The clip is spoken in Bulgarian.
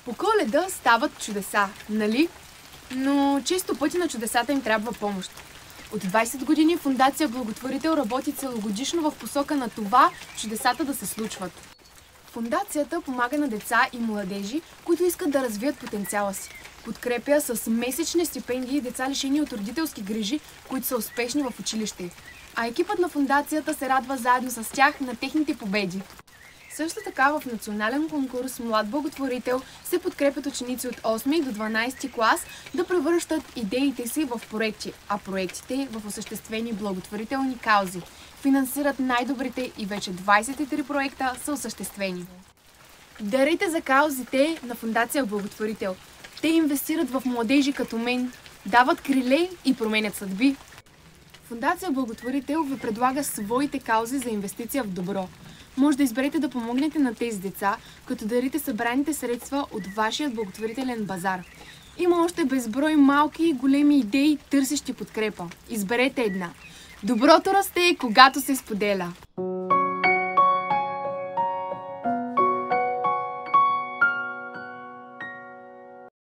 По Коледа стават чудеса, нали? Но често пъти на чудесата им трябва помощ. От 20 години Фондация Благотворител работи целогодишно в посока на това чудесата да се случват. Фондацията помага на деца и младежи, които искат да развият потенциала си. Подкрепя с месечни стипендии деца лишени от родителски грижи, които са успешни в училище. А екипът на фондацията се радва заедно с тях на техните победи. Също така в национален конкурс Млад благотворител се подкрепят ученици от 8 до 12 клас да превръщат идеите си в проекти, а проектите в осъществени благотворителни каузи. Финансират най-добрите и вече 23 проекта са осъществени. Дарете за каузите на Фондация Благотворител. Те инвестират в младежи като мен, дават криле и променят съдби. Фондация Благотворител ви предлага своите каузи за инвестиция в добро. Може да изберете да помогнете на тези деца, като дарите събраните средства от вашия благотворителен базар. Има още безброй малки и големи идеи, търсещи подкрепа. Изберете една. Доброто расте, когато се споделя.